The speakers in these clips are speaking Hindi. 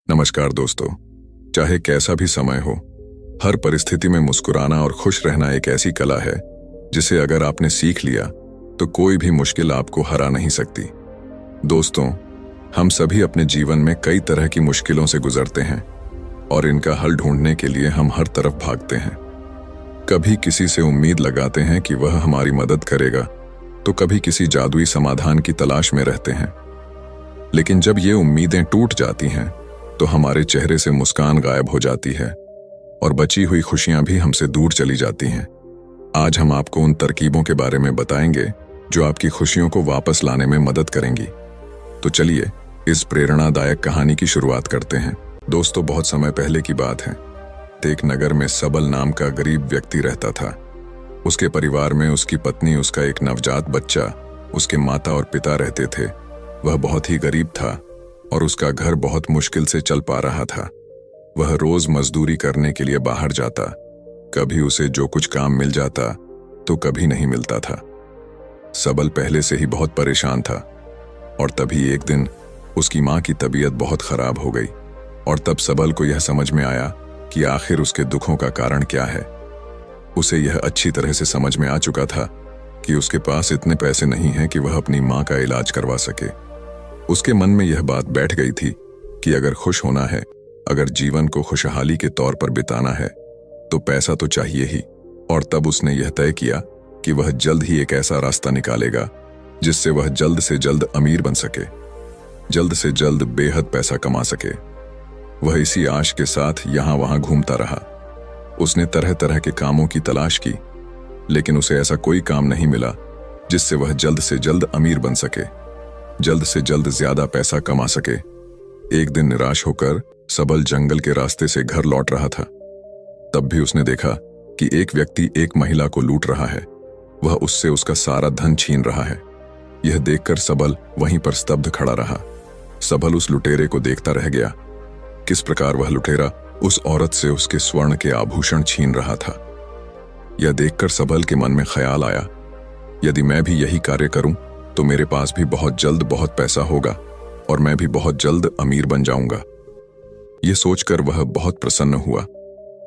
नमस्कार दोस्तों। चाहे कैसा भी समय हो, हर परिस्थिति में मुस्कुराना और खुश रहना एक ऐसी कला है जिसे अगर आपने सीख लिया तो कोई भी मुश्किल आपको हरा नहीं सकती। दोस्तों, हम सभी अपने जीवन में कई तरह की मुश्किलों से गुजरते हैं और इनका हल ढूंढने के लिए हम हर तरफ भागते हैं। कभी किसी से उम्मीद लगाते हैं कि वह हमारी मदद करेगा, तो कभी किसी जादुई समाधान की तलाश में रहते हैं। लेकिन जब ये उम्मीदें टूट जाती हैं तो हमारे चेहरे से मुस्कान गायब हो जाती है और बची हुई खुशियां भी हमसे दूर चली जाती हैं। आज हम आपको उन तरकीबों के बारे में बताएंगे जो आपकी खुशियों को वापस लाने में मदद करेंगी। तो चलिए इस प्रेरणादायक कहानी की शुरुआत करते हैं। दोस्तों, बहुत समय पहले की बात है। एक नगर में सबल नाम का गरीब व्यक्ति रहता था। उसके परिवार में उसकी पत्नी, उसका एक नवजात बच्चा, उसके माता और पिता रहते थे। वह बहुत ही गरीब था और उसका घर बहुत मुश्किल से चल पा रहा था। वह रोज मजदूरी करने के लिए बाहर जाता। कभी उसे जो कुछ काम मिल जाता तो कभी नहीं मिलता था। सबल पहले से ही बहुत परेशान था और तभी एक दिन उसकी माँ की तबीयत बहुत खराब हो गई और तब सबल को यह समझ में आया कि आखिर उसके दुखों का कारण क्या है। उसे यह अच्छी तरह से समझ में आ चुका था कि उसके पास इतने पैसे नहीं हैं कि वह अपनी माँ का इलाज करवा सके। उसके मन में यह बात बैठ गई थी कि अगर खुश होना है, अगर जीवन को खुशहाली के तौर पर बिताना है, तो पैसा तो चाहिए ही। और तब उसने यह तय किया कि वह जल्द ही एक ऐसा रास्ता निकालेगा जिससे वह जल्द से जल्द अमीर बन सके, जल्द से जल्द बेहद पैसा कमा सके। वह इसी आश के साथ यहां वहां घूमता रहा। उसने तरह तरह के कामों की तलाश की, लेकिन उसे ऐसा कोई काम नहीं मिला जिससे वह जल्द से जल्द अमीर बन सके, जल्द से जल्द ज्यादा पैसा कमा सके। एक दिन निराश होकर सबल जंगल के रास्ते से घर लौट रहा था। तब भी उसने देखा कि एक व्यक्ति एक महिला को लूट रहा है। वह उससे उसका सारा धन छीन रहा है। यह देखकर सबल वहीं पर स्तब्ध खड़ा रहा। सबल उस लुटेरे को देखता रह गया। किस प्रकार वह लुटेरा उस औरत से उसके स्वर्ण के आभूषण छीन रहा था। यह देखकर सबल के मन में ख्याल आया, यदि मैं भी यही कार्य करूं तो मेरे पास भी बहुत जल्द बहुत पैसा होगा और मैं भी बहुत जल्द अमीर बन जाऊंगा। यह सोचकर वह बहुत प्रसन्न हुआ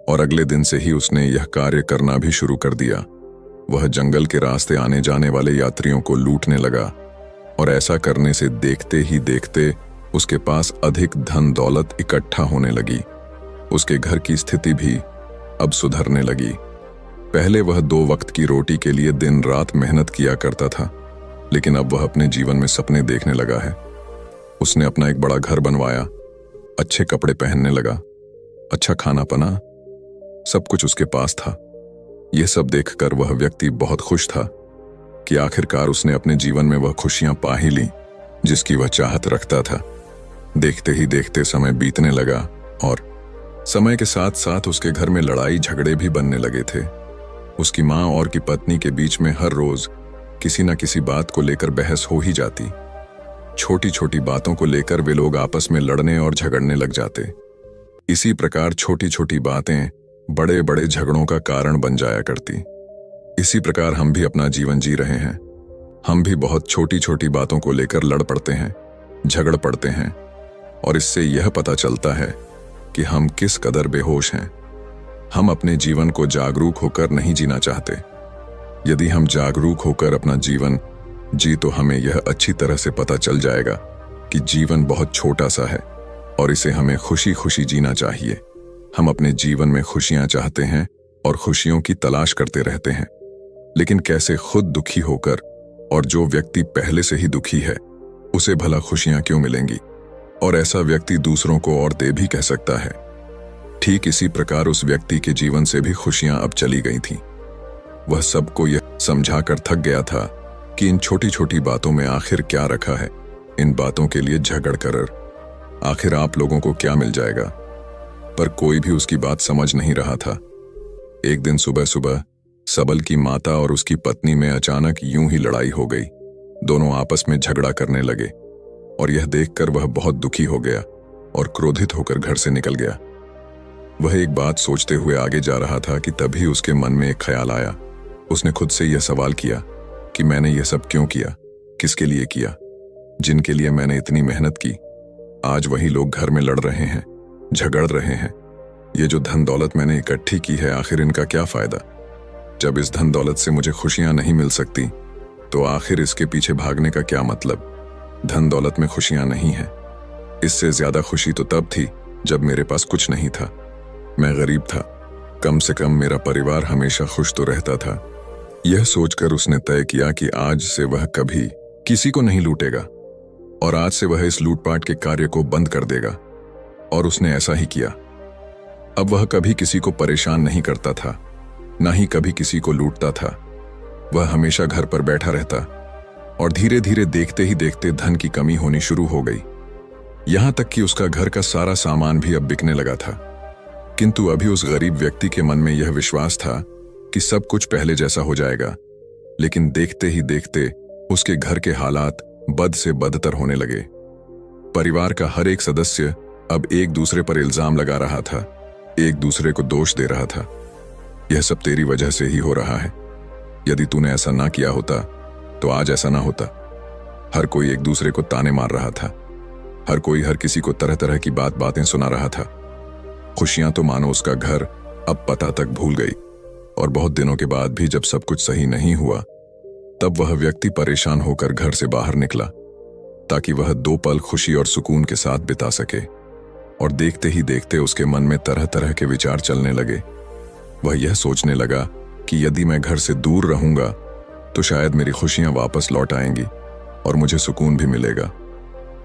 और अगले दिन से ही उसने यह कार्य करना भी शुरू कर दिया। वह जंगल के रास्ते आने जाने वाले यात्रियों को लूटने लगा और ऐसा करने से देखते ही देखते उसके पास अधिक धन दौलत इकट्ठा होने लगी। उसके घर की स्थिति भी अब सुधरने लगी। पहले वह 2 वक्त की रोटी के लिए दिन रात मेहनत किया करता था, लेकिन अब वह अपने जीवन में सपने देखने लगा है। उसने अपना एक बड़ा घर बनवाया, अच्छे कपड़े पहनने लगा, अच्छा खाना पना, सब कुछ उसके पास था। यह सब देखकर वह व्यक्ति बहुत खुश था कि आखिरकार उसने अपने जीवन में वह खुशियां पा ही ली जिसकी वह चाहत रखता था। देखते ही देखते समय बीतने लगा और समय के साथ साथ उसके घर में लड़ाई झगड़े भी बनने लगे थे। उसकी माँ और की पत्नी के बीच में हर रोज किसी न किसी बात को लेकर बहस हो ही जाती। छोटी छोटी बातों को लेकर वे लोग आपस में लड़ने और झगड़ने लग जाते। इसी प्रकार छोटी छोटी बातें बड़े बड़े झगड़ों का कारण बन जाया करती। इसी प्रकार हम भी अपना जीवन जी रहे हैं। हम भी बहुत छोटी छोटी बातों को लेकर लड़ पड़ते हैं, झगड़ पड़ते हैं और इससे यह पता चलता है कि हम किस कदर बेहोश हैं। हम अपने जीवन को जागरूक होकर नहीं जीना चाहते। यदि हम जागरूक होकर अपना जीवन जी तो हमें यह अच्छी तरह से पता चल जाएगा कि जीवन बहुत छोटा सा है और इसे हमें खुशी खुशी जीना चाहिए। हम अपने जीवन में खुशियां चाहते हैं और खुशियों की तलाश करते रहते हैं, लेकिन कैसे खुद दुखी होकर, और जो व्यक्ति पहले से ही दुखी है उसे भला खुशियां क्यों मिलेंगी, और ऐसा व्यक्ति दूसरों को और दे भी कह सकता है। ठीक इसी प्रकार उस व्यक्ति के जीवन से भी खुशियां अब चली गई थीं। वह सबको यह समझाकर थक गया था कि इन छोटी छोटी बातों में आखिर क्या रखा है। इन बातों के लिए झगड़ कर आखिर आप लोगों को क्या मिल जाएगा। पर कोई भी उसकी बात समझ नहीं रहा था। एक दिन सुबह सुबह सबल की माता और उसकी पत्नी में अचानक यूं ही लड़ाई हो गई। दोनों आपस में झगड़ा करने लगे और यह देखकर वह बहुत दुखी हो गया और क्रोधित होकर घर से निकल गया। वह एक बात सोचते हुए आगे जा रहा था कि तभी उसके मन में एक ख्याल आया। उसने खुद से यह सवाल किया कि मैंने यह सब क्यों किया, किसके लिए किया, जिनके लिए मैंने इतनी मेहनत की, आज वही लोग घर में लड़ रहे हैं, झगड़ रहे हैं। ये जो धन दौलत मैंने इकट्ठी की है, आखिर इनका क्या फायदा? जब इस धन दौलत से मुझे खुशियां नहीं मिल सकती तो आखिर इसके पीछे भागने का क्या मतलब? धन दौलत में खुशियां नहीं है। इससे ज्यादा खुशी तो तब थी जब मेरे पास कुछ नहीं था, मैं गरीब था। कम से कम मेरा परिवार हमेशा खुश तो रहता था। यह सोचकर उसने तय किया कि आज से वह कभी किसी को नहीं लूटेगा और आज से वह इस लूटपाट के कार्य को बंद कर देगा। और उसने ऐसा ही किया। अब वह कभी किसी को परेशान नहीं करता था, ना ही कभी किसी को लूटता था। वह हमेशा घर पर बैठा रहता और धीरे धीरे देखते ही देखते धन की कमी होनी शुरू हो गई। यहां तक कि उसका घर का सारा सामान भी अब बिकने लगा था। किंतु अभी उस गरीब व्यक्ति के मन में यह विश्वास था कि सब कुछ पहले जैसा हो जाएगा। लेकिन देखते ही देखते उसके घर के हालात बद से बदतर होने लगे। परिवार का हर एक सदस्य अब एक दूसरे पर इल्जाम लगा रहा था, एक दूसरे को दोष दे रहा था। यह सब तेरी वजह से ही हो रहा है। यदि तूने ऐसा ना किया होता तो आज ऐसा ना होता। हर कोई एक दूसरे को ताने मार रहा था। हर कोई हर किसी को तरह तरह की बातें सुना रहा था। खुशियां तो मानो उसका घर अब पता तक भूल गई। और बहुत दिनों के बाद भी जब सब कुछ सही नहीं हुआ, तब वह व्यक्ति परेशान होकर घर से बाहर निकला ताकि वह 2 पल खुशी और सुकून के साथ बिता सके। और देखते ही देखते उसके मन में तरह तरह के विचार चलने लगे। वह यह सोचने लगा कि यदि मैं घर से दूर रहूंगा तो शायद मेरी खुशियां वापस लौट आएंगी और मुझे सुकून भी मिलेगा।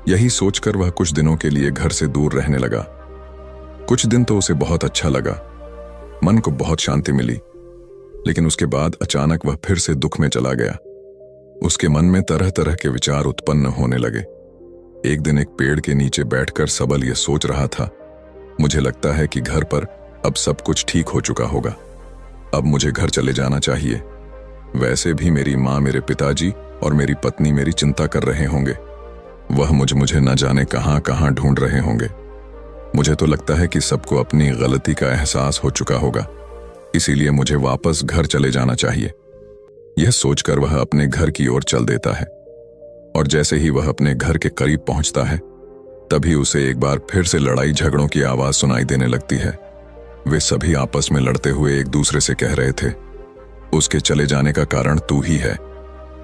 यही सोचकर वह कुछ दिनों के लिए घर से दूर रहने लगा। कुछ दिन तो उसे बहुत अच्छा लगा, मन को बहुत शांति मिली। लेकिन उसके बाद अचानक वह फिर से दुख में चला गया। उसके मन में तरह तरह के विचार उत्पन्न होने लगे। एक दिन एक पेड़ के नीचे बैठकर सबल यह सोच रहा था, मुझे लगता है कि घर पर अब सब कुछ ठीक हो चुका होगा। अब मुझे घर चले जाना चाहिए। वैसे भी मेरी माँ, मेरे पिताजी और मेरी पत्नी मेरी चिंता कर रहे होंगे। वह मुझे न जाने कहां कहां ढूंढ रहे होंगे। मुझे तो लगता है कि सबको अपनी गलती का एहसास हो चुका होगा, इसीलिए मुझे वापस घर चले जाना चाहिए। यह सोचकर वह अपने घर की ओर चल देता है। और जैसे ही वह अपने घर के करीब पहुंचता है, तभी उसे एक बार फिर से लड़ाई झगड़ों की आवाज सुनाई देने लगती है। वे सभी आपस में लड़ते हुए एक दूसरे से कह रहे थे, उसके चले जाने का कारण तू ही है,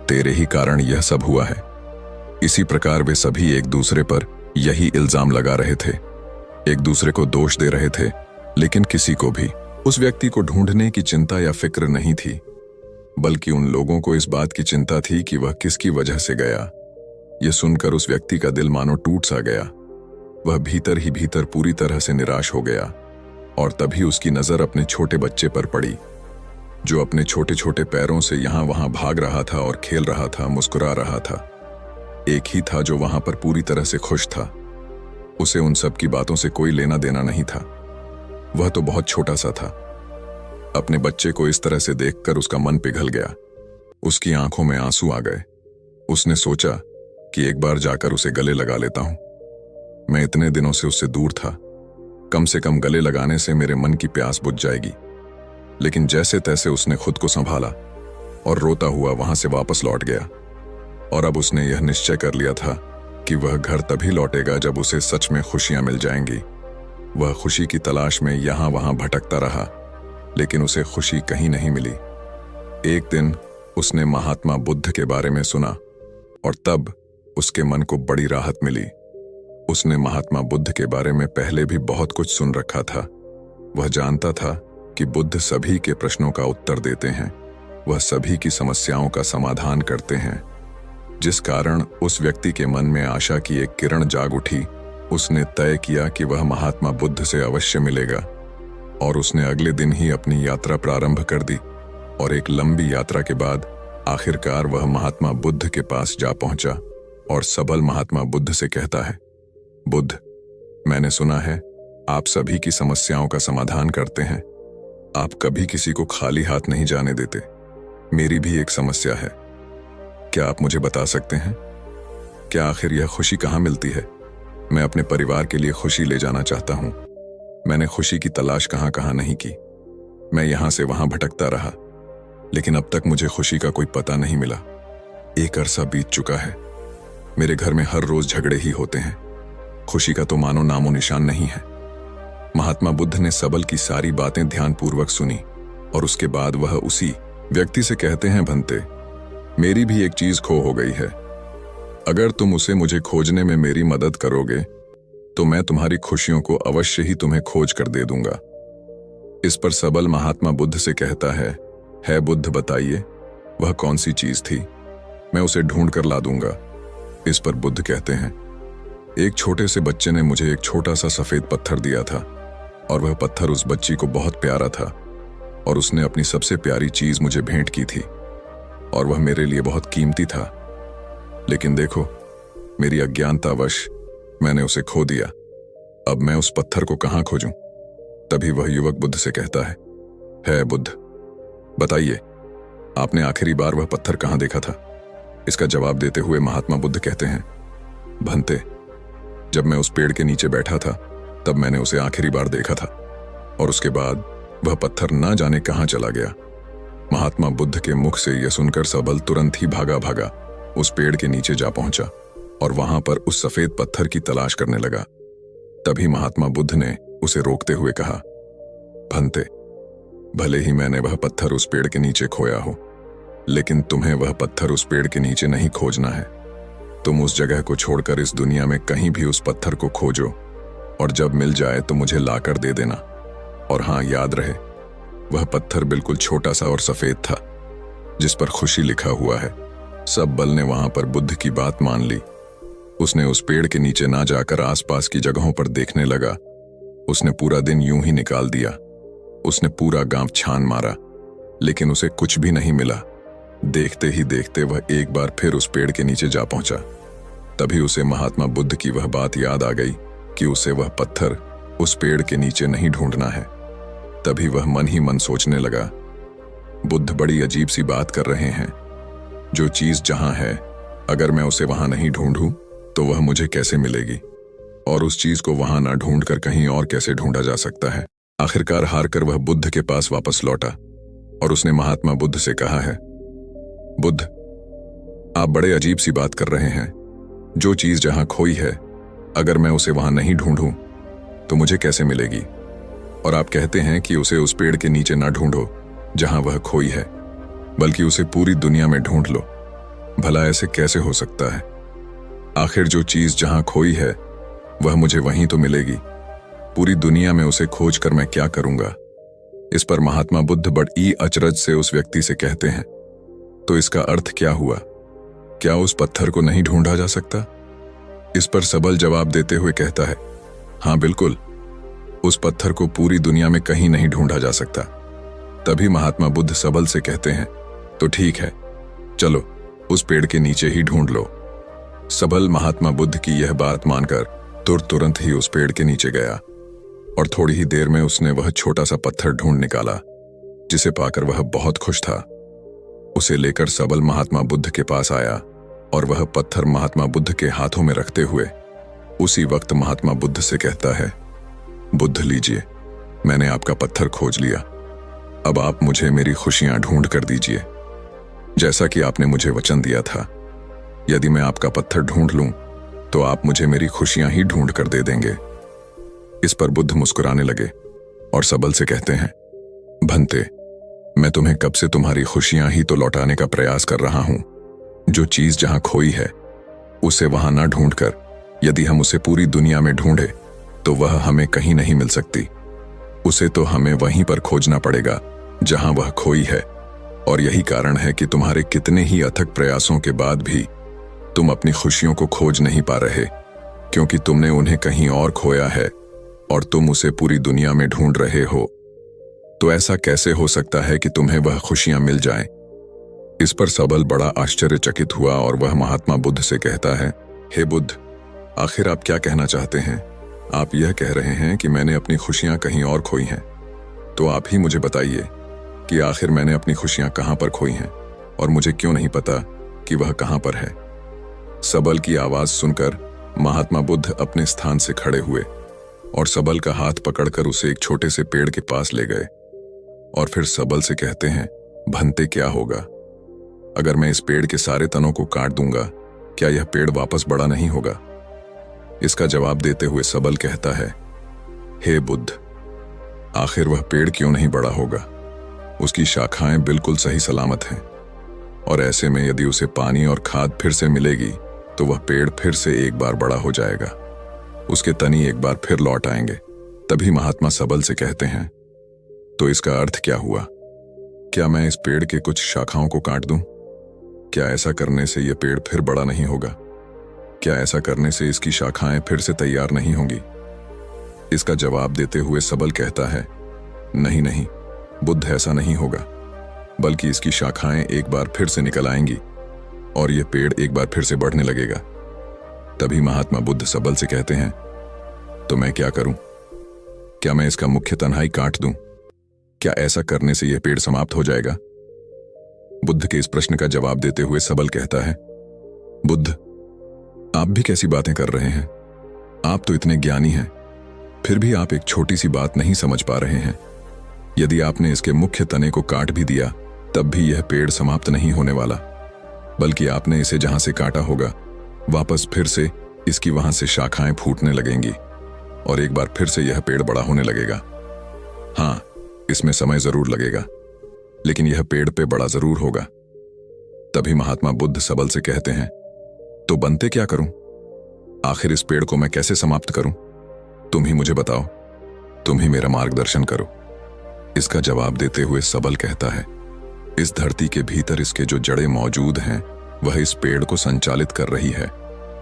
तेरे ही कारण यह सब हुआ है। इसी प्रकार वे सभी एक दूसरे पर यही इल्जाम लगा रहे थे, एक दूसरे को दोष दे रहे थे। लेकिन किसी को भी उस व्यक्ति को ढूंढने की चिंता या फिक्र नहीं थी, बल्कि उन लोगों को इस बात की चिंता थी कि वह किसकी वजह से गया। यह सुनकर उस व्यक्ति का दिल मानो टूट सा गया। वह भीतर ही भीतर पूरी तरह से निराश हो गया। और तभी उसकी नजर अपने छोटे बच्चे पर पड़ी, जो अपने छोटे छोटे पैरों से यहां वहां भाग रहा था और खेल रहा था, मुस्कुरा रहा था। एक ही था जो वहां पर पूरी तरह से खुश था। उसे उन सब की बातों से कोई लेना देना नहीं था। वह तो बहुत छोटा सा था। अपने बच्चे को इस तरह से देखकर उसका मन पिघल गया। उसकी आंखों में आंसू आ गए। उसने सोचा कि एक बार जाकर उसे गले लगा लेता हूं। मैं इतने दिनों से उससे दूर था, कम से कम गले लगाने से मेरे मन की प्यास बुझ जाएगी। लेकिन जैसे तैसे उसने खुद को संभाला और रोता हुआ वहां से वापस लौट गया। और अब उसने यह निश्चय कर लिया था कि वह घर तभी लौटेगा जब उसे सच में खुशियां मिल जाएंगी। वह खुशी की तलाश में यहां वहां भटकता रहा, लेकिन उसे खुशी कहीं नहीं मिली। एक दिन उसने महात्मा बुद्ध के बारे में सुना और तब उसके मन को बड़ी राहत मिली। उसने महात्मा बुद्ध के बारे में पहले भी बहुत कुछ सुन रखा था। वह जानता था कि बुद्ध सभी के प्रश्नों का उत्तर देते हैं, वह सभी की समस्याओं का समाधान करते हैं। जिस कारण उस व्यक्ति के मन में आशा की एक किरण जाग उठी। उसने तय किया कि वह महात्मा बुद्ध से अवश्य मिलेगा और उसने अगले दिन ही अपनी यात्रा प्रारंभ कर दी। और एक लंबी यात्रा के बाद आखिरकार वह महात्मा बुद्ध के पास जा पहुंचा और सबल महात्मा बुद्ध से कहता है, बुद्ध, मैंने सुना है आप सभी की समस्याओं का समाधान करते हैं। आप कभी किसी को खाली हाथ नहीं जाने देते। मेरी भी एक समस्या है, क्या आप मुझे बता सकते हैं? क्या आखिर यह खुशी कहाँ मिलती है? मैं अपने परिवार के लिए खुशी ले जाना चाहता हूं। मैंने खुशी की तलाश कहां कहां नहीं की। मैं यहां से वहां भटकता रहा, लेकिन अब तक मुझे खुशी का कोई पता नहीं मिला। एक अरसा बीत चुका है। मेरे घर में हर रोज झगड़े ही होते हैं। खुशी का तो मानो नामो निशान नहीं है। महात्मा बुद्ध ने सबल की सारी बातें ध्यानपूर्वक सुनी और उसके बाद वह उसी व्यक्ति से कहते हैं, भंते, मेरी भी एक चीज खो हो गई है। अगर तुम उसे मुझे खोजने में मेरी मदद करोगे तो मैं तुम्हारी खुशियों को अवश्य ही तुम्हें खोज कर दे दूंगा। इस पर सबल महात्मा बुद्ध से कहता है बुद्ध, बताइए वह कौन सी चीज थी, मैं उसे ढूंढ कर ला दूंगा। इस पर बुद्ध कहते हैं, एक छोटे से बच्चे ने मुझे एक छोटा सा सफेद पत्थर दिया था और वह पत्थर उस बच्ची को बहुत प्यारा था और उसने अपनी सबसे प्यारी चीज मुझे भेंट की थी और वह मेरे लिए बहुत कीमती था। लेकिन देखो, मेरी अज्ञानतावश मैंने उसे खो दिया। अब मैं उस पत्थर को कहां खोजूं? तभी वह युवक बुद्ध से कहता है बुद्ध, बताइए आपने आखिरी बार वह पत्थर कहां देखा था? इसका जवाब देते हुए महात्मा बुद्ध कहते हैं, भंते, जब मैं उस पेड़ के नीचे बैठा था तब मैंने उसे आखिरी बार देखा था और उसके बाद वह पत्थर ना जाने कहां चला गया। महात्मा बुद्ध के मुख से यह सुनकर सबल तुरंत ही भागा उस पेड़ के नीचे जा पहुंचा और वहां पर उस सफेद पत्थर की तलाश करने लगा। तभी महात्मा बुद्ध ने उसे रोकते हुए कहा, भंते, भले ही मैंने वह पत्थर उस पेड़ के नीचे खोया हो, लेकिन तुम्हें वह पत्थर उस पेड़ के नीचे नहीं खोजना है। तुम उस जगह को छोड़कर इस दुनिया में कहीं भी उस पत्थर को खोजो और जब मिल जाए तो मुझे लाकर दे देना। और हां, याद रहे, वह पत्थर बिल्कुल छोटा सा और सफेद था जिस पर खुशी लिखा हुआ है। सबल ने वहां पर बुद्ध की बात मान ली। उसने उस पेड़ के नीचे ना जाकर आसपास की जगहों पर देखने लगा। उसने पूरा दिन यूं ही निकाल दिया। उसने पूरा गांव छान मारा, लेकिन उसे कुछ भी नहीं मिला। देखते ही देखते वह एक बार फिर उस पेड़ के नीचे जा पहुंचा। तभी उसे महात्मा बुद्ध की वह बात याद आ गई कि उसे वह पत्थर उस पेड़ के नीचे नहीं ढूंढना है। तभी वह मन ही मन सोचने लगा, बुद्ध बड़ी अजीब सी बात कर रहे हैं। जो चीज जहां है, अगर मैं उसे वहां नहीं ढूंढूं तो वह मुझे कैसे मिलेगी, और उस चीज को वहां ना ढूंढ कर कहीं और कैसे ढूंढा जा सकता है। आखिरकार हारकर वह बुद्ध के पास वापस लौटा और उसने महात्मा बुद्ध से कहा है, बुद्ध, आप बड़े अजीब सी बात कर रहे हैं। जो चीज जहां खोई है, अगर मैं उसे वहां नहीं ढूंढूं तो मुझे कैसे मिलेगी? और आप कहते हैं कि उसे उस पेड़ के नीचे ना ढूंढो जहां वह खोई है, बल्कि उसे पूरी दुनिया में ढूंढ लो। भला ऐसे कैसे हो सकता है? आखिर जो चीज जहां खोई है वह मुझे वहीं तो मिलेगी। पूरी दुनिया में उसे खोज कर मैं क्या करूंगा? इस पर महात्मा बुद्ध बड़ी अचरज से उस व्यक्ति से कहते हैं, तो इसका अर्थ क्या हुआ? क्या उस पत्थर को नहीं ढूंढा जा सकता? इस पर सबल जवाब देते हुए कहता है, हां बिल्कुल, उस पत्थर को पूरी दुनिया में कहीं नहीं ढूंढा जा सकता। तभी महात्मा बुद्ध सबल से कहते हैं, तो ठीक है, चलो उस पेड़ के नीचे ही ढूंढ लो। सबल महात्मा बुद्ध की यह बात मानकर तुरंत ही उस पेड़ के नीचे गया और थोड़ी ही देर में उसने वह छोटा सा पत्थर ढूंढ निकाला, जिसे पाकर वह बहुत खुश था। उसे लेकर सबल महात्मा बुद्ध के पास आया और वह पत्थर महात्मा बुद्ध के हाथों में रखते हुए उसी वक्त महात्मा बुद्ध से कहता है, बुद्ध लीजिए, मैंने आपका पत्थर खोज लिया। अब आप मुझे मेरी खुशियां ढूंढ कर दीजिए, जैसा कि आपने मुझे वचन दिया था। यदि मैं आपका पत्थर ढूंढ लूं तो आप मुझे मेरी खुशियां ही ढूंढ कर दे देंगे। इस पर बुद्ध मुस्कुराने लगे और सबल से कहते हैं, भंते, मैं तुम्हें कब से तुम्हारी खुशियां ही तो लौटाने का प्रयास कर रहा हूं। जो चीज जहां खोई है उसे वहां ना ढूंढकर यदि हम उसे पूरी दुनिया में ढूंढे तो वह हमें कहीं नहीं मिल सकती। उसे तो हमें वहीं पर खोजना पड़ेगा जहां वह खोई है। और यही कारण है कि तुम्हारे कितने ही अथक प्रयासों के बाद भी तुम अपनी खुशियों को खोज नहीं पा रहे, क्योंकि तुमने उन्हें कहीं और खोया है और तुम उसे पूरी दुनिया में ढूंढ रहे हो। तो ऐसा कैसे हो सकता है कि तुम्हें वह खुशियां मिल जाएं? इस पर सबल बड़ा आश्चर्यचकित हुआ और वह महात्मा बुद्ध से कहता है, हे बुद्ध, आखिर आप क्या कहना चाहते हैं? आप यह कह रहे हैं कि मैंने अपनी खुशियां कहीं और खोई हैं। तो आप ही मुझे बताइए कि आखिर मैंने अपनी खुशियां कहां पर खोई हैं और मुझे क्यों नहीं पता कि वह कहां पर है। सबल की आवाज सुनकर महात्मा बुद्ध अपने स्थान से खड़े हुए और सबल का हाथ पकड़कर उसे एक छोटे से पेड़ के पास ले गए और फिर सबल से कहते हैं, भंते, क्या होगा अगर मैं इस पेड़ के सारे तनों को काट दूंगा? क्या यह पेड़ वापस बड़ा नहीं होगा? इसका जवाब देते हुए सबल कहता है, हे बुद्ध, आखिर वह पेड़ क्यों नहीं बड़ा होगा? उसकी शाखाएं बिल्कुल सही सलामत हैं, और ऐसे में यदि उसे पानी और खाद फिर से मिलेगी तो वह पेड़ फिर से एक बार बड़ा हो जाएगा। उसके तनी एक बार फिर लौट आएंगे। तभी महात्मा सबल से कहते हैं, तो इसका अर्थ क्या हुआ? क्या मैं इस पेड़ के कुछ शाखाओं को काट दूं? क्या ऐसा करने से यह पेड़ फिर बड़ा नहीं होगा? क्या ऐसा करने से इसकी शाखाएं फिर से तैयार नहीं होंगी? इसका जवाब देते हुए सबल कहता है, नहीं नहीं बुद्ध, ऐसा नहीं होगा, बल्कि इसकी शाखाएं एक बार फिर से निकल आएंगी और यह पेड़ एक बार फिर से बढ़ने लगेगा। तभी महात्मा बुद्ध सबल से कहते हैं, तो मैं क्या करूं? क्या मैं इसका मुख्य तन्हाई काट दूं? क्या ऐसा करने से यह पेड़ समाप्त हो जाएगा? बुद्ध के इस प्रश्न का जवाब देते हुए सबल कहता है, बुद्ध, आप भी कैसी बातें कर रहे हैं? आप तो इतने ज्ञानी हैं, फिर भी आप एक छोटी सी बात नहीं समझ पा रहे हैं। यदि आपने इसके मुख्य तने को काट भी दिया तब भी यह पेड़ समाप्त नहीं होने वाला, बल्कि आपने इसे जहां से काटा होगा वापस फिर से इसकी वहां से शाखाएं फूटने लगेंगी और एक बार फिर से यह पेड़ बड़ा होने लगेगा। हाँ, इसमें समय जरूर लगेगा, लेकिन यह पेड़ पे बड़ा जरूर होगा। तभी महात्मा बुद्ध सबल से कहते हैं, तो बनते क्या करूं? आखिर इस पेड़ को मैं कैसे समाप्त करूं? तुम ही मुझे बताओ, तुम ही मेरा मार्गदर्शन करो। इसका जवाब देते हुए सबल कहता है, इस धरती के भीतर इसके जो जड़ें मौजूद हैं वह इस पेड़ को संचालित कर रही है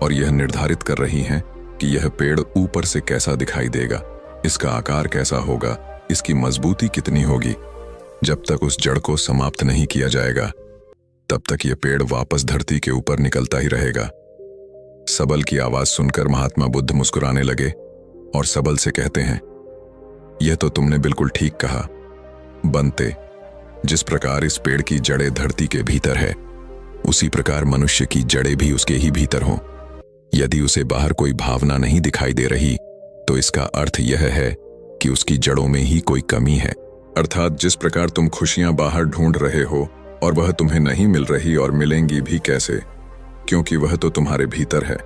और यह निर्धारित कर रही हैं कि यह पेड़ ऊपर से कैसा दिखाई देगा, इसका आकार कैसा होगा, इसकी मजबूती कितनी होगी। जब तक उस जड़ को समाप्त नहीं किया जाएगा तब तक यह पेड़ वापस धरती के ऊपर निकलता ही रहेगा। सबल की आवाज सुनकर महात्मा बुद्ध मुस्कुराने लगे और सबल से कहते हैं, यह तो तुमने बिल्कुल ठीक कहा बनते। जिस प्रकार इस पेड़ की जड़ें धरती के भीतर है, उसी प्रकार मनुष्य की जड़ें भी उसके ही भीतर हों। यदि उसे बाहर कोई भावना नहीं दिखाई दे रही तो इसका अर्थ यह है कि उसकी जड़ों में ही कोई कमी है। अर्थात जिस प्रकार तुम खुशियां बाहर ढूंढ रहे हो और वह तुम्हें नहीं मिल रही और मिलेंगी भी कैसे, क्योंकि वह तो तुम्हारे भीतर है।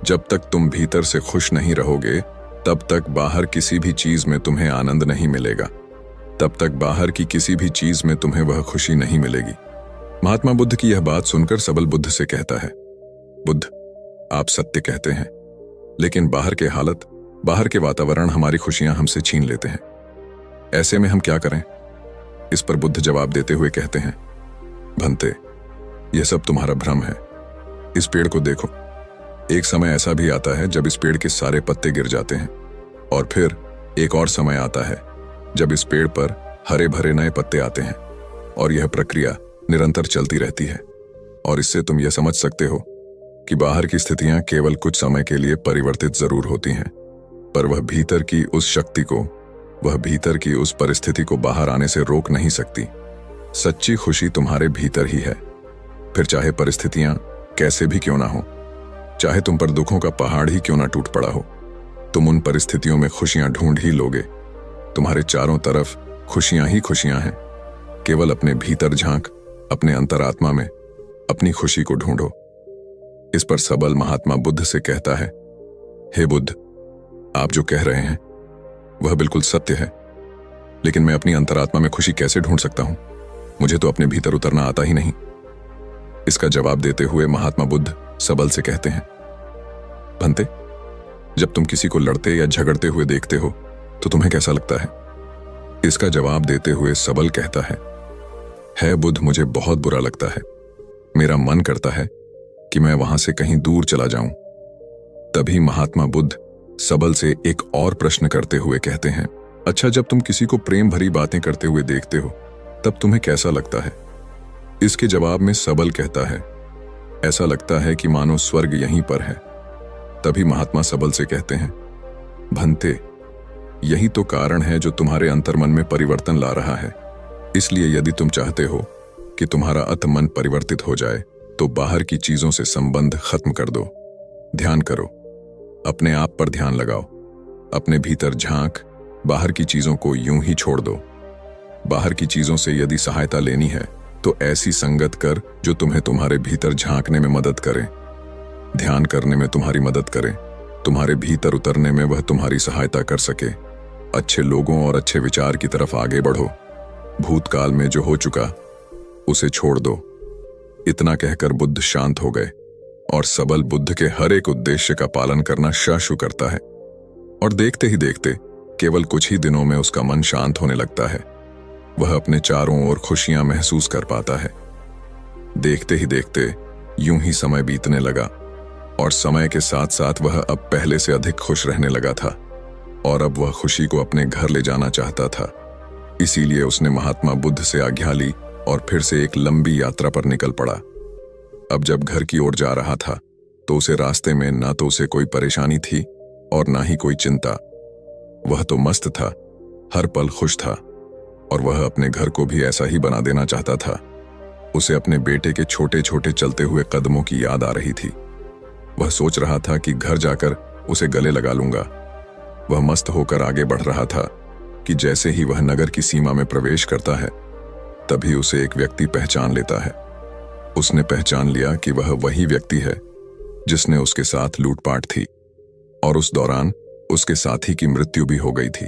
जब तक तुम भीतर से खुश नहीं रहोगे तब तक बाहर किसी भी चीज में तुम्हें आनंद नहीं मिलेगा, तब तक बाहर की किसी भी चीज में तुम्हें वह खुशी नहीं मिलेगी। महात्मा बुद्ध की यह बात सुनकर सबल बुद्ध से कहता है, बुद्ध, आप सत्य कहते हैं, लेकिन बाहर के हालत, बाहर के वातावरण हमारी खुशियां हमसे छीन लेते हैं। ऐसे में हम क्या करें? इस पर बुद्ध जवाब देते हुए कहते हैं, भंते, यह सब तुम्हारा भ्रम है। इस पेड़ को देखो, एक समय ऐसा भी आता है जब इस पेड़ के सारे पत्ते गिर जाते हैं, और फिर एक और समय आता है जब इस पेड़ पर हरे भरे नए पत्ते आते हैं, और यह प्रक्रिया निरंतर चलती रहती है। और इससे तुम यह समझ सकते हो कि बाहर की स्थितियां केवल कुछ समय के लिए परिवर्तित जरूर होती हैं, पर वह भीतर की उस शक्ति को, वह भीतर की उस परिस्थिति को बाहर आने से रोक नहीं सकती। सच्ची खुशी तुम्हारे भीतर ही है, फिर चाहे परिस्थितियां कैसे भी क्यों ना हो, चाहे तुम पर दुखों का पहाड़ ही क्यों ना टूट पड़ा हो, तुम उन परिस्थितियों में खुशियां ढूंढ ही लोगे। तुम्हारे चारों तरफ खुशियां ही खुशियां हैं। केवल अपने भीतर झांक, अपने अंतरात्मा में अपनी खुशी को ढूंढो। इस पर सबल महात्मा बुद्ध से कहता है, हे बुद्ध, आप जो कह रहे हैं वह बिल्कुल सत्य है, लेकिन मैं अपनी अंतरात्मा में खुशी कैसे ढूंढ सकता हूं? मुझे तो अपने भीतर उतरना आता ही नहीं। इसका जवाब देते हुए महात्मा बुद्ध सबल से कहते हैं, भंते, जब तुम किसी को लड़ते या झगड़ते हुए देखते हो तो तुम्हें कैसा लगता है? इसका जवाब देते हुए सबल कहता है बुद्ध, मुझे बहुत बुरा लगता है। मेरा मन करता है कि मैं वहां से कहीं दूर चला जाऊं। तभी महात्मा बुद्ध सबल से एक और प्रश्न करते हुए कहते हैं, अच्छा, जब तुम किसी को प्रेम भरी बातें करते हुए देखते हो तब तुम्हें कैसा लगता है? इसके जवाब में सबल कहता है, ऐसा लगता है कि मानो स्वर्ग यहीं पर है। तभी महात्मा सबल से कहते हैं, भंते, यही तो कारण है जो तुम्हारे अंतर्मन में परिवर्तन ला रहा है। इसलिए यदि तुम चाहते हो कि तुम्हारा अंतर्मन परिवर्तित हो जाए तो बाहर की चीजों से संबंध खत्म कर दो। ध्यान करो, अपने आप पर ध्यान लगाओ, अपने भीतर झांक, बाहर की चीजों को यूं ही छोड़ दो। बाहर की चीजों से यदि सहायता लेनी है तो ऐसी संगत कर जो तुम्हें तुम्हारे भीतर झांकने में मदद करे, ध्यान करने में तुम्हारी मदद करे, तुम्हारे भीतर उतरने में वह तुम्हारी सहायता कर सके। अच्छे लोगों और अच्छे विचार की तरफ आगे बढ़ो। भूतकाल में जो हो चुका उसे छोड़ दो। इतना कहकर बुद्ध शांत हो गए और सबल बुद्ध के हर एक उद्देश्य का पालन करना शुरू करता है। और देखते ही देखते केवल कुछ ही दिनों में उसका मन शांत होने लगता है। वह अपने चारों ओर खुशियां महसूस कर पाता है। देखते ही देखते यूं ही समय बीतने लगा और समय के साथ साथ वह अब पहले से अधिक खुश रहने लगा था और अब वह खुशी को अपने घर ले जाना चाहता था। इसीलिए उसने महात्मा बुद्ध से आज्ञा ली और फिर से एक लंबी यात्रा पर निकल पड़ा। अब जब घर की ओर जा रहा था तो उसे रास्ते में ना तो उसे कोई परेशानी थी और ना ही कोई चिंता। वह तो मस्त था, हर पल खुश था और वह अपने घर को भी ऐसा ही बना देना चाहता था। उसे अपने बेटे के छोटे छोटे चलते हुए कदमों की याद आ रही थी। वह सोच रहा था कि घर जाकर उसे गले लगा लूंगा। वह मस्त होकर आगे बढ़ रहा था कि जैसे ही वह नगर की सीमा में प्रवेश करता है तभी उसे एक व्यक्ति पहचान लेता है। उसने पहचान लिया कि वह वही व्यक्ति है जिसने उसके साथ लूटपाट थी और उस दौरान उसके साथी की मृत्यु भी हो गई थी।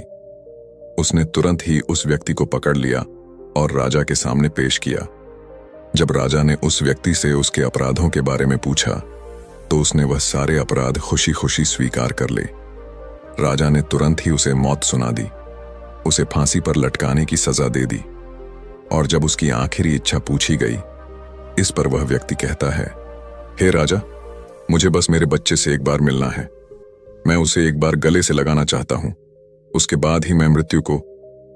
उसने तुरंत ही उस व्यक्ति को पकड़ लिया और राजा के सामने पेश किया। जब राजा ने उस व्यक्ति से उसके अपराधों के बारे में पूछा तो उसने वह सारे अपराध खुशी खुशी स्वीकार कर ले। राजा ने तुरंत ही उसे मौत सुना दी, उसे फांसी पर लटकाने की सजा दे दी। और जब उसकी आखिरी इच्छा पूछी गई, इस पर वह व्यक्ति कहता है, हे राजा, मुझे बस मेरे बच्चे से एक बार मिलना है। मैं उसे एक बार गले से लगाना चाहता हूं, उसके बाद ही मैं मृत्यु को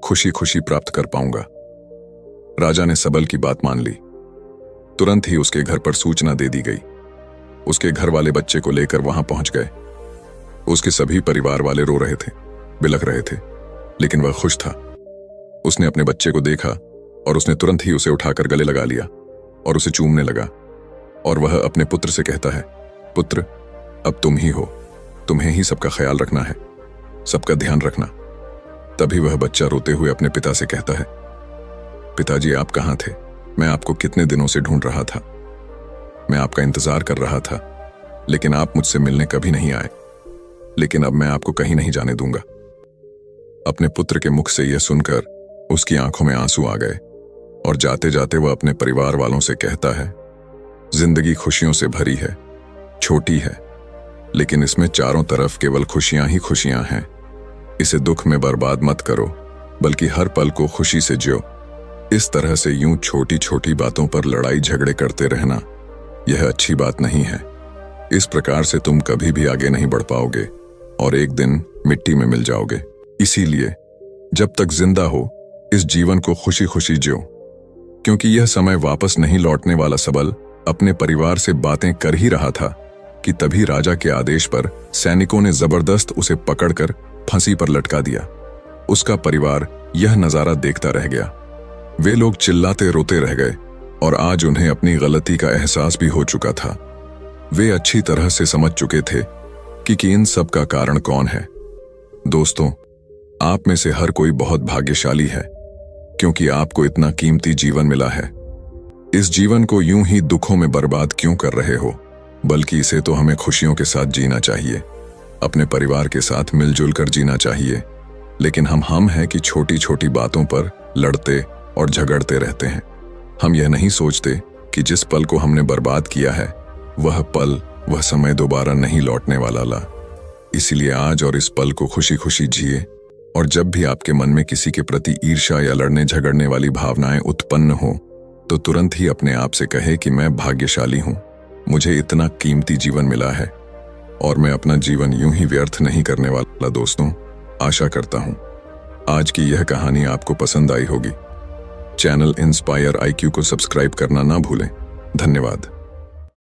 खुशी खुशी प्राप्त कर पाऊंगा। राजा ने सबल की बात मान ली। तुरंत ही उसके घर पर सूचना दे दी गई। उसके घर वाले बच्चे को लेकर वहां पहुंच गए। उसके सभी परिवार वाले रो रहे थे, बिलख रहे थे, लेकिन वह खुश था। उसने अपने बच्चे को देखा और उसने तुरंत ही उसे उठाकर गले लगा लिया और उसे चूमने लगा। और वह अपने पुत्र से कहता है, पुत्र, अब तुम ही हो, तुम्हें ही सबका ख्याल रखना है, सबका ध्यान रखना। तभी वह बच्चा रोते हुए अपने पिता से कहता है, पिताजी, आप कहां थे? मैं आपको कितने दिनों से ढूंढ रहा था। मैं आपका इंतजार कर रहा था, लेकिन आप मुझसे मिलने कभी नहीं आए। लेकिन अब मैं आपको कहीं नहीं जाने दूंगा। अपने पुत्र के मुख से यह सुनकर उसकी आंखों में आंसू आ गए और जाते जाते वह अपने परिवार वालों से कहता है, जिंदगी खुशियों से भरी है, छोटी है, लेकिन इसमें चारों तरफ केवल खुशियां ही खुशियां हैं। इसे दुख में बर्बाद मत करो, बल्कि हर पल को खुशी से जियो। इस तरह से यूं छोटी छोटी बातों पर लड़ाई झगड़े करते रहना, यह अच्छी बात नहीं है। इस प्रकार से तुम कभी भी आगे नहीं बढ़ पाओगे और एक दिन मिट्टी में मिल जाओगे। इसीलिए जब तक जिंदा हो, इस जीवन को खुशी खुशी जियो, क्योंकि यह समय वापस नहीं लौटने वाला। सबल अपने परिवार से बातें कर ही रहा था कि तभी राजा के आदेश पर सैनिकों ने जबरदस्त उसे पकड़कर फांसी पर लटका दिया। उसका परिवार यह नजारा देखता रह गया। वे लोग चिल्लाते रोते रह गए और आज उन्हें अपनी गलती का एहसास भी हो चुका था। वे अच्छी तरह से समझ चुके थे कि इन सब का कारण कौन है। दोस्तों, आप में से हर कोई बहुत भाग्यशाली है, क्योंकि आपको इतना कीमती जीवन मिला है। इस जीवन को यूं ही दुखों में बर्बाद क्यों कर रहे हो, बल्कि इसे तो हमें खुशियों के साथ जीना चाहिए, अपने परिवार के साथ मिलजुल कर जीना चाहिए। लेकिन हम हैं कि छोटी छोटी बातों पर लड़ते और झगड़ते रहते हैं। हम यह नहीं सोचते कि जिस पल को हमने बर्बाद किया है, वह पल, वह समय दोबारा नहीं लौटने वाला ला। इसलिए आज और इस पल को खुशी खुशी जिए। और जब भी आपके मन में किसी के प्रति ईर्ष्या या लड़ने झगड़ने वाली भावनाएं उत्पन्न हो, तो तुरंत ही अपने आप से कहे कि मैं भाग्यशाली हूं, मुझे इतना कीमती जीवन मिला है और मैं अपना जीवन यूं ही व्यर्थ नहीं करने वाला। दोस्तों, आशा करता हूं आज की यह कहानी आपको पसंद आई होगी। चैनल इंस्पायर IQ को सब्सक्राइब करना ना भूलें। धन्यवाद।